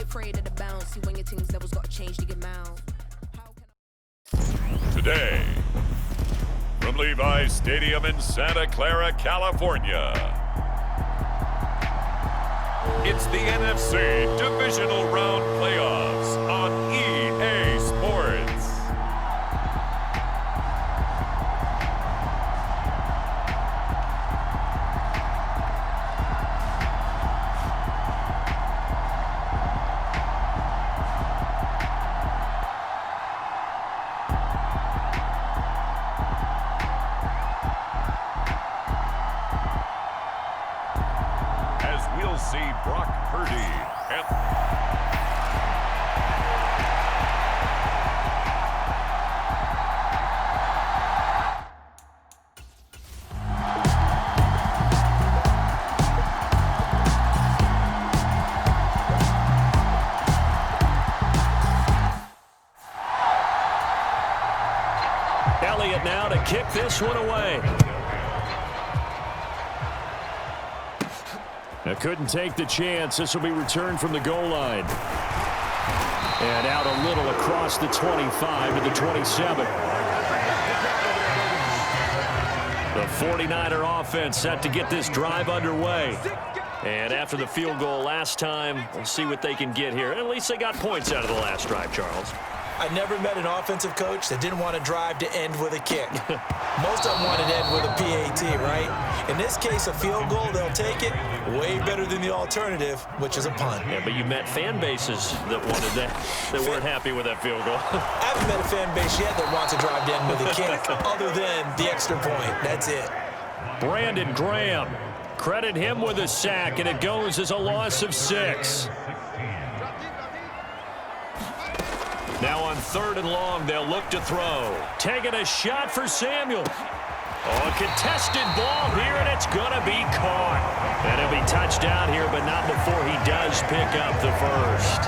afraid of the bounce. See, when your things levels got changed to get mouth. Today, from Levi's Stadium in Santa Clara, California, it's the NFC Divisional Round Playoffs on EA Sports. We'll see Brock Purdy and Elliott now to kick this one away. Couldn't take the chance. This will be returned from the goal line. And out a little across the 25 to the 27. The 49er offense set to get this drive underway. And after the field goal last time, we'll see what they can get here. At least they got points out of the last drive, Charles. I never met an offensive coach that didn't want to drive to end with a kick. Most of them want to end with a PAT, right? In this case, a field goal, they'll take it. Way better than the alternative, which is a punt. Yeah, but you met fan bases that wanted that, that weren't happy with that field goal. I haven't met a fan base yet that wants to drive to end with a kick, other than the extra point. That's it. Brandon Graham, credit him with a sack, and it goes as a loss of 6. Now on 3rd and long, they'll look to throw. Taking a shot for Samuel. Oh, a contested ball here, and it's going to be caught. And it'll be touchdown here, but not before he does pick up the first.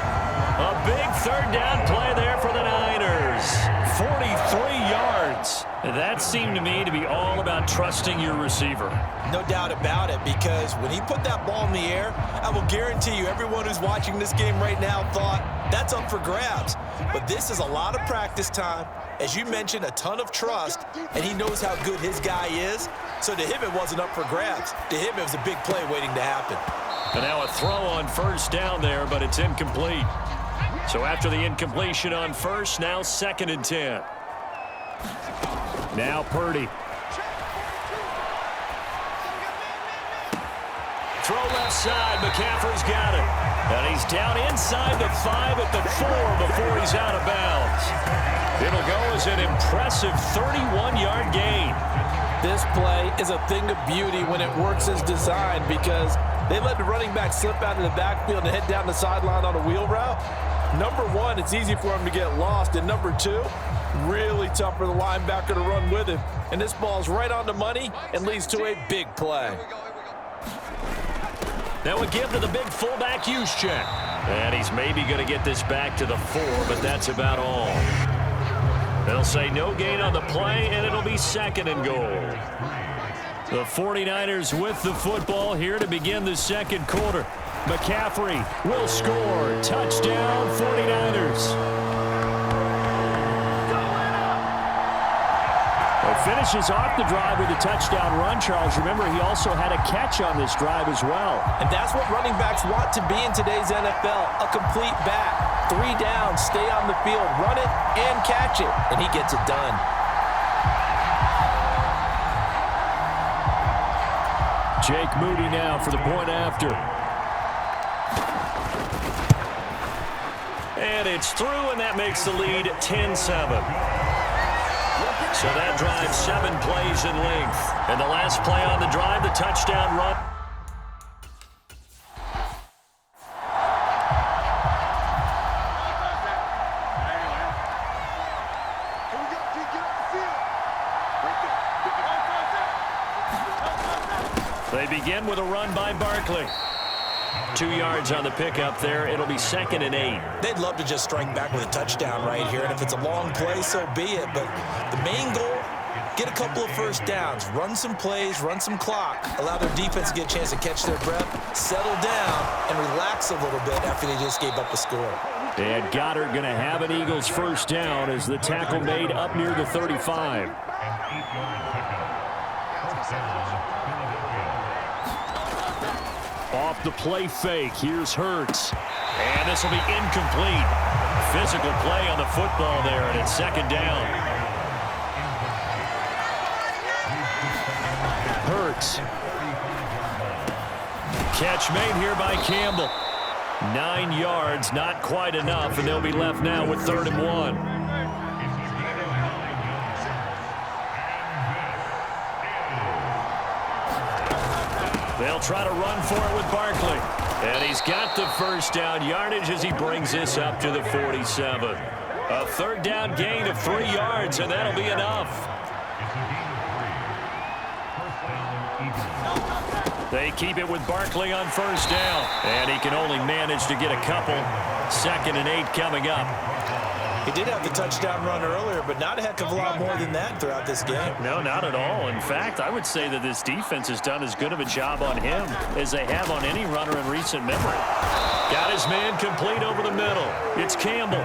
A big 3rd down play there for the Niners. 43 yards. That seemed to me to be all about trusting your receiver. No doubt about it, because when he put that ball in the air, I will guarantee you everyone who's watching this game right now thought that's up for grabs. But this is a lot of practice time. As you mentioned, a ton of trust, and he knows how good his guy is. So to him, it wasn't up for grabs. To him, it was a big play waiting to happen. And now a throw on 1st down there, but it's incomplete. So after the incompletion on 1st, now 2nd and 10. Now Purdy. Throw left side. McCaffrey's got it. And he's down inside the 5 at the 4 before he's out of bounds. It'll go as an impressive 31-yard gain. This play is a thing of beauty when it works as designed, because they let the running back slip out of the backfield and head down the sideline on a wheel route. Number one, it's easy for him to get lost. And number two, really tough for the linebacker to run with him. And this ball's right on the money and leads to a big play. Now we give to the big fullback use check. And he's maybe going to get this back to the 4, but that's about all. They'll say no gain on the play, and it'll be 2nd and goal. The 49ers with the football here to begin the 2nd quarter. McCaffrey will score. Touchdown, 49ers. Finishes off the drive with a touchdown run, Charles. Remember, he also had a catch on this drive as well. And that's what running backs want to be in today's NFL, a complete back. 3 down, stay on the field, run it, and catch it. And he gets it done. Jake Moody now for the point after. And it's through, and that makes the lead 10-7. So that drive 7 plays in length. And the last play on the drive, the touchdown run. They begin with a run by Barkley. 2 yards on the pickup there. It'll be 2nd and 8. They'd love to just strike back with a touchdown right here. And if it's a long play, so be it. But the main goal, get a couple of first downs, run some plays, run some clock, allow their defense to get a chance to catch their breath, settle down, and relax a little bit after they just gave up a score. And Goddard going to have an Eagles first down as the tackle made up near the 35. Off the play fake, here's Hurts. And this will be incomplete. Physical play on the football there, and it's second down. Hurts. Catch made here by Campbell. 9 yards, not quite enough, and they'll be left now with 3rd and 1. They'll try to run for it with Barkley. And he's got the first down yardage as he brings this up to the 47. A 3rd down gain of 3 yards, and that'll be enough. They keep it with Barkley on first down. And he can only manage to get a couple. 2nd and 8 coming up. He did have the touchdown run earlier, but not a heck of a lot more than that throughout this game. No, not at all. In fact, I would say that this defense has done as good of a job on him as they have on any runner in recent memory. Got his man complete over the middle. It's Campbell.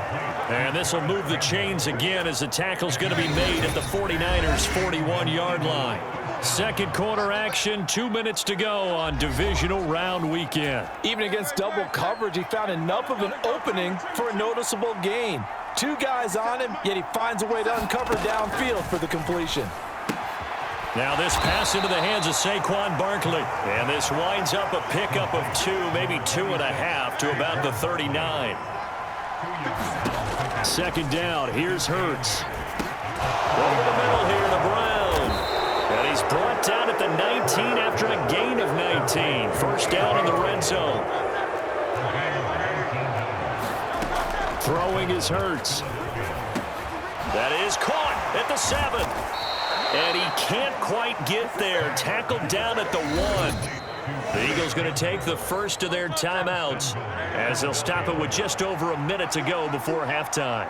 And this will move the chains again as the tackle's going to be made at the 49ers' 41-yard line. Second quarter action, 2 minutes to go on divisional round weekend. Even against double coverage, he found enough of an opening for a noticeable gain. 2 guys on him, yet he finds a way to uncover downfield for the completion. Now this pass into the hands of Saquon Barkley. And this winds up a pickup of 2, maybe 2.5 to about the 39. Second down, here's Hurts. Over the middle here to Brown. And he's brought down at the 19 after a gain of 19. First down in the red zone. Throwing is Hurts. That is caught at the 7. And he can't quite get there. Tackled down at the 1. The Eagles going to take the first of their timeouts as they'll stop it with just over a minute to go before halftime.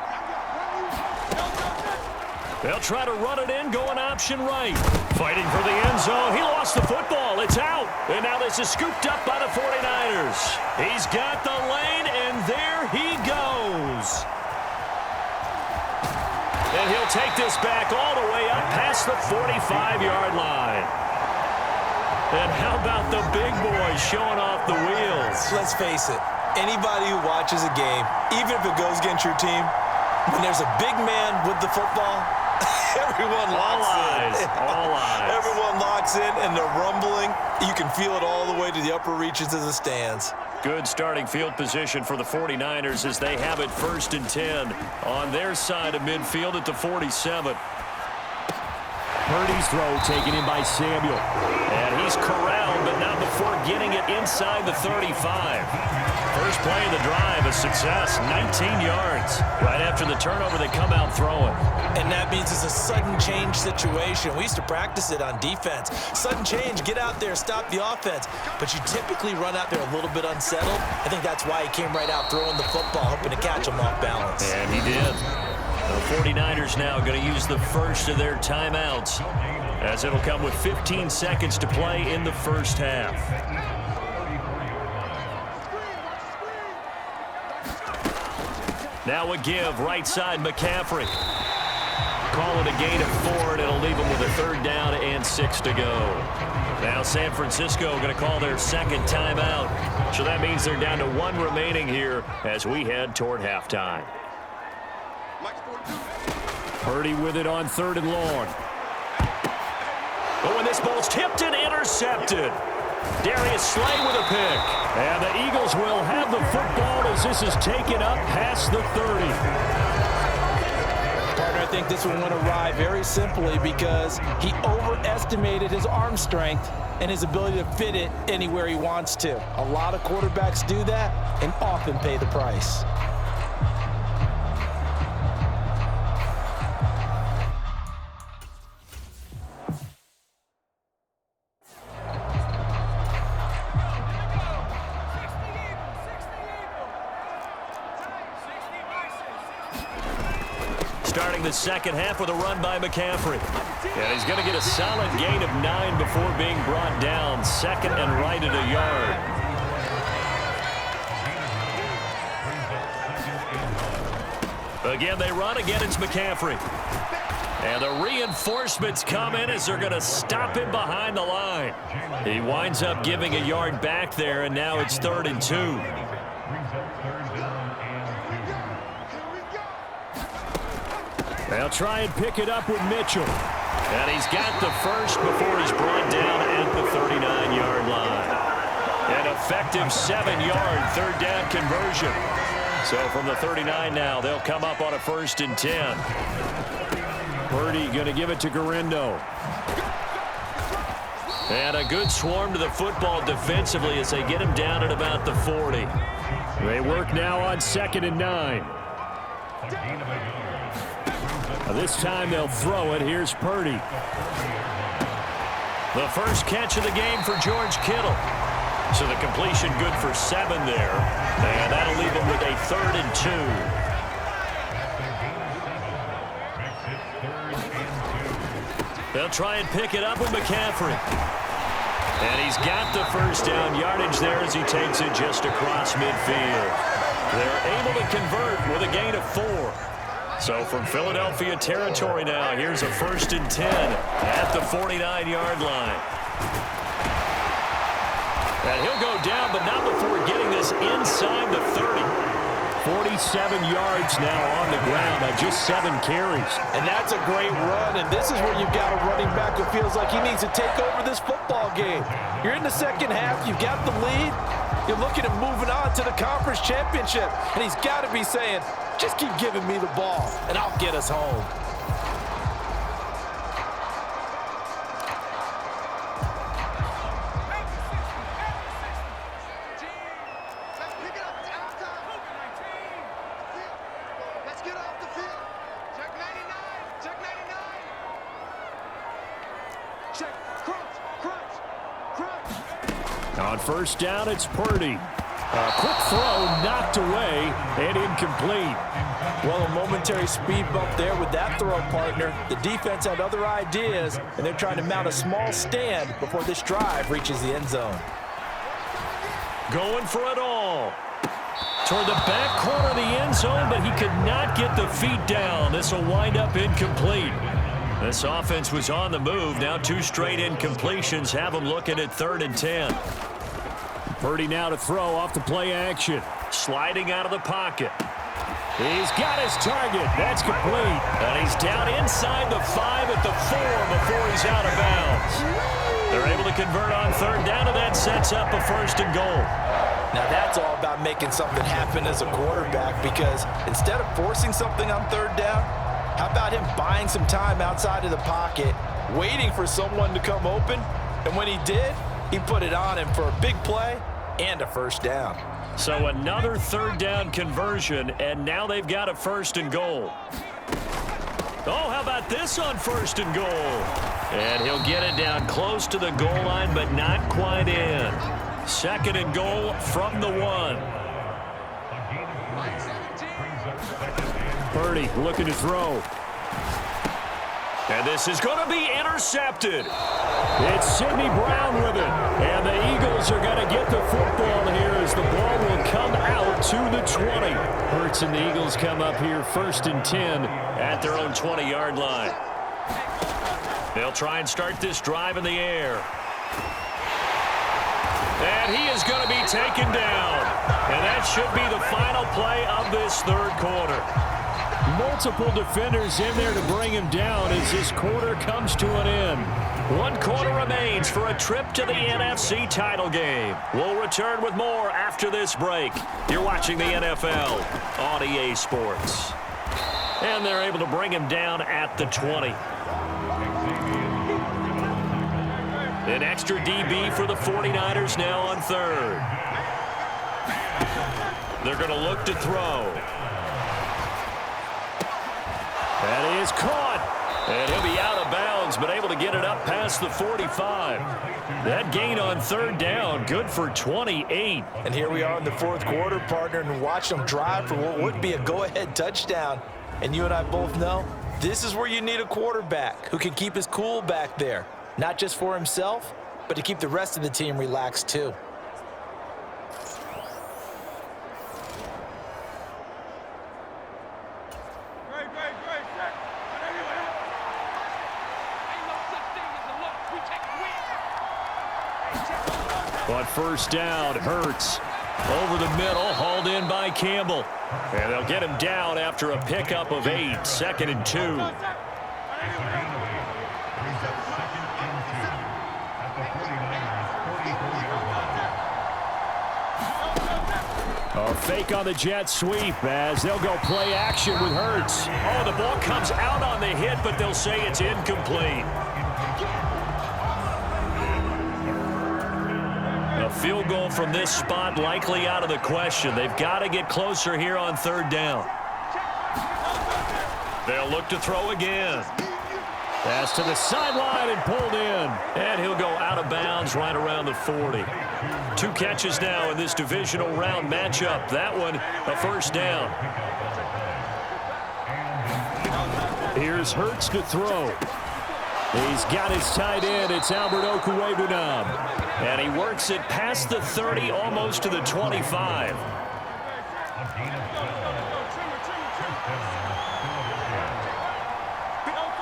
They'll try to run it in, going option right. Fighting for the end zone. He lost the football. It's out. And now this is scooped up by the 49ers. He's got the lane, and there he goes. And he'll take this back all the way up past the 45-yard line. And how about the big boys showing off the wheels? Let's face it, anybody who watches a game, even if it goes against your team, when there's a big man with the football, everyone locks in. All eyes. Everyone locks in, and they're rumbling. You can feel it all the way to the upper reaches of the stands. Good starting field position for the 49ers as they have it 1st and 10 on their side of midfield at the 47. Purdy's throw taken in by Samuel. And he's corralled, but not before getting it inside the 35. First play of the drive, a success, 19 yards. Right after the turnover, they come out throwing. And that means it's a sudden change situation. We used to practice it on defense. Sudden change, get out there, stop the offense. But you typically run out there a little bit unsettled. I think that's why he came right out throwing the football, hoping to catch him off balance. And he did. The 49ers now going to use the first of their timeouts as it'll come with 15 seconds to play in the first half. Now a give, right side McCaffrey. Call it a gain of 4, and it'll leave them with a 3rd down and 6 to go. Now San Francisco going to call their second timeout. So that means they're down to 1 remaining here as we head toward halftime. Purdy with it on 3rd and long. But when this ball's tipped and intercepted. Darius Slay with a pick. And the Eagles will have the football as this is taken up past the 30. Partner, I think this one went awry very simply because he overestimated his arm strength and his ability to fit it anywhere he wants to. A lot of quarterbacks do that and often pay the price. starting the second half with a run by McCaffrey. And he's going to get a solid gain of 9 before being brought down. Second and right at a yard. Again, they run. Again, it's McCaffrey. And the reinforcements come in as they're going to stop him behind the line. He winds up giving a yard back there, and now it's 3rd and 2. They'll try and pick it up with Mitchell. And he's got the first before he's brought down at the 39-yard line. An effective 7-yard 3rd down conversion. So from the 39 now, they'll come up on a 1st and 10. Purdy going to give it to Garindo. And a good swarm to the football defensively as they get him down at about the 40. They work now on 2nd and 9. This time they'll throw it. Here's Purdy. The first catch of the game for George Kittle. So the completion good for 7 there. And that'll leave him with a 3rd and 2. They'll try and pick it up with McCaffrey. And he's got the first down yardage there as he takes it just across midfield. They're able to convert with a gain of 4. So from Philadelphia territory now, here's a 1st and 10 at the 49-yard line. And he'll go down, but not before getting this inside the 30. 47 yards now on the ground on just 7 carries. And that's a great run, and this is where you've got a running back who feels like he needs to take over this football game. You're in the second half, you've got the lead, you're looking at moving on to the conference championship, and he's got to be saying, just keep giving me the ball, and I'll get us home. On 1st down, it's Purdy. A quick throw knocked away and incomplete. Well, a momentary speed bump there with that throw, partner. The defense had other ideas, and they're trying to mount a small stand before this drive reaches the end zone. Going for it all. Toward the back corner of the end zone, but he could not get the feet down. This will wind up incomplete. This offense was on the move. Now 2 straight incompletions have them looking at 3rd and 10. Purdy now to throw off the play action. Sliding out of the pocket. He's got his target. That's complete. And he's down inside the 5 at the 4 before he's out of bounds. They're able to convert on 3rd down, and that sets up a 1st and goal. Now that's all about making something happen as a quarterback, because instead of forcing something on 3rd down, how about him buying some time outside of the pocket, waiting for someone to come open, and when he did, he put it on him for a big play and a 1st down. So another 3rd down conversion, and now they've got a 1st and goal. Oh, how about this on 1st and goal? And he'll get it down close to the goal line, but not quite in. 2nd and goal from the 1. Purdy looking to throw. And this is going to be intercepted. It's Sidney Brown with it. And the Eagles are going to get the football here as the ball will come out to the 20. Hurts and the Eagles come up here 1st and 10 at their own 20-yard line. They'll try and start this drive in the air. And he is going to be taken down. And that should be the final play of this 3rd quarter. Multiple defenders in there to bring him down as this quarter comes to an end. 1 quarter remains for a trip to the NFC title game. We'll return with more after this break. You're watching the NFL on EA Sports. And they're able to bring him down at the 20. An extra DB for the 49ers now on 3rd. They're going to look to throw. That is caught. And he'll be out of bounds, but able to get it up past the 45. That gain on 3rd down, good for 28. And here we are in the 4th quarter, partner, and watch them drive for what would be a go-ahead touchdown. And you and I both know this is where you need a quarterback who can keep his cool back there. Not just for himself, but to keep the rest of the team relaxed too. On first down, Hurts over the middle, hauled in by Campbell. And they'll get him down after a pickup of 8, 2nd and 2. A fake on the jet sweep as they'll go play action with Hurts. Oh, the ball comes out on the hit, but they'll say it's incomplete. A field goal from this spot likely out of the question. They've got to get closer here on 3rd down. They'll look to throw again. Pass to the sideline and pulled in. And he'll go out of bounds right around the 40. 2 catches now in this divisional round matchup. That one, a first down. Here's Hurts to throw. He's got his tight end. It's Albert Okwuegbunam. And he works it past the 30, almost to the 25.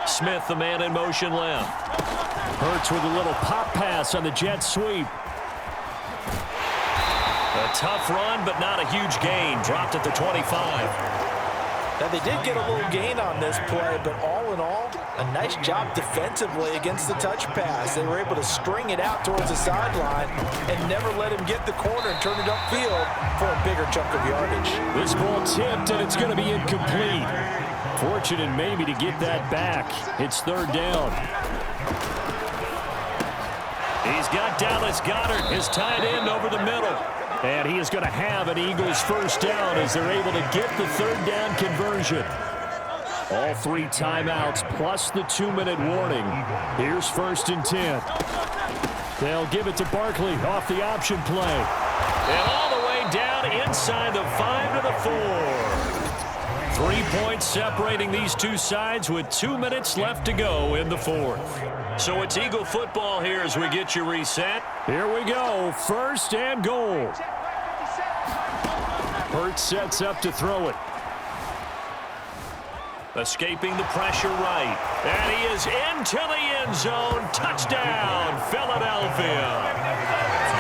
Smith, the man in motion left. Hurts with a little pop pass on the jet sweep. A tough run, but not a huge gain. Dropped at the 25. Now, they did get a little gain on this play, but all in all, a nice job defensively against the touch pass. They were able to string it out towards the sideline and never let him get the corner and turn it upfield for a bigger chunk of yardage. This ball tipped, and it's going to be incomplete. Fortunate maybe to get that back. It's 3rd down. He's got Dallas Goedert, his tight end, over the middle. And he is going to have an Eagles first down as they're able to get the 3rd down conversion. All 3 timeouts plus the 2-minute warning. Here's 1st and 10. They'll give it to Barkley off the option play. And all the way down inside the 5 to the 4. 3 points separating these two sides with 2 minutes left to go in the 4th. So it's Eagle football here as we get you reset. Here we go, 1st and goal. Hurts sets up to throw it. Escaping the pressure right. And he is into the end zone. Touchdown, Philadelphia.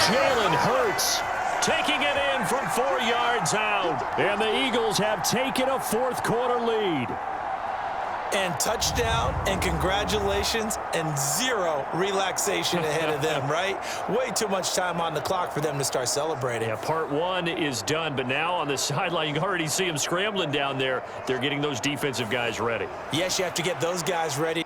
Jalen Hurts taking it in from 4 yards out. And the Eagles have taken a 4th quarter lead. And touchdown and congratulations and 0 relaxation ahead of them, right? Way too much time on the clock for them to start celebrating. Yeah, part 1 is done, but now on the sideline, you can already see them scrambling down there. They're getting those defensive guys ready. Yes, you have to get those guys ready.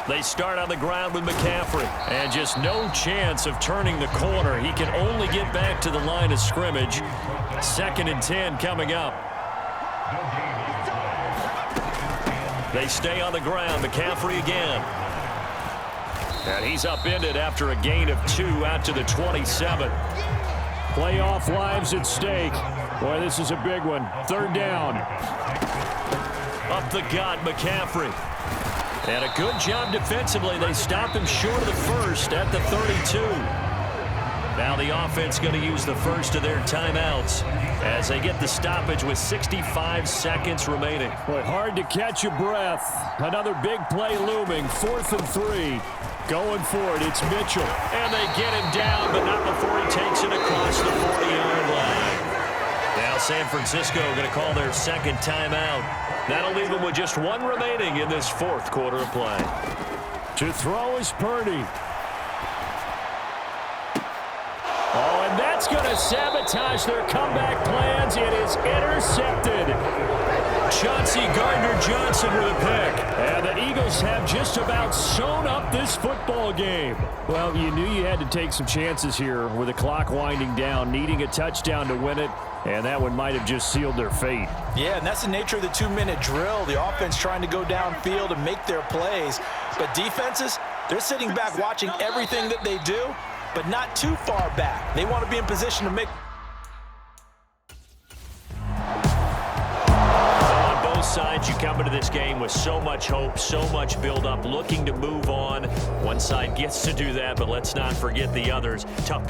They start on the ground with McCaffrey. And just no chance of turning the corner. He can only get back to the line of scrimmage. 2nd and 10 coming up. They stay on the ground. McCaffrey again. And he's upended after a gain of 2 out to the 27. Playoff lives at stake. Boy, this is a big one. 3rd down. Up the gut, McCaffrey. And a good job defensively. They stopped him short of the 1st at the 32. Now the offense going to use the first of their timeouts as they get the stoppage with 65 seconds remaining. Boy, hard to catch your breath. Another big play looming. 4th and 3. Going for it. It's Mitchell. And they get him down, but not before he takes it across the 40-yard line. Now San Francisco going to call their 2nd timeout. That'll leave them with just 1 remaining in this 4th quarter of play. To throw is Purdy. Oh, and that's going to sabotage their comeback plans. It is intercepted. Chauncey Gardner-Johnson with a pick. And the Eagles have just about sewn up this football game. Well, you knew you had to take some chances here with the clock winding down, needing a touchdown to win it, and that one might have just sealed their fate. Yeah, and that's the nature of the 2-minute drill. The offense trying to go downfield and make their plays. But defenses, they're sitting back watching everything that they do, but not too far back. They want to be in position to make... Sides, you come into this game with so much hope, so much build-up, looking to move on. One side gets to do that, but let's not forget the others. Tough pill.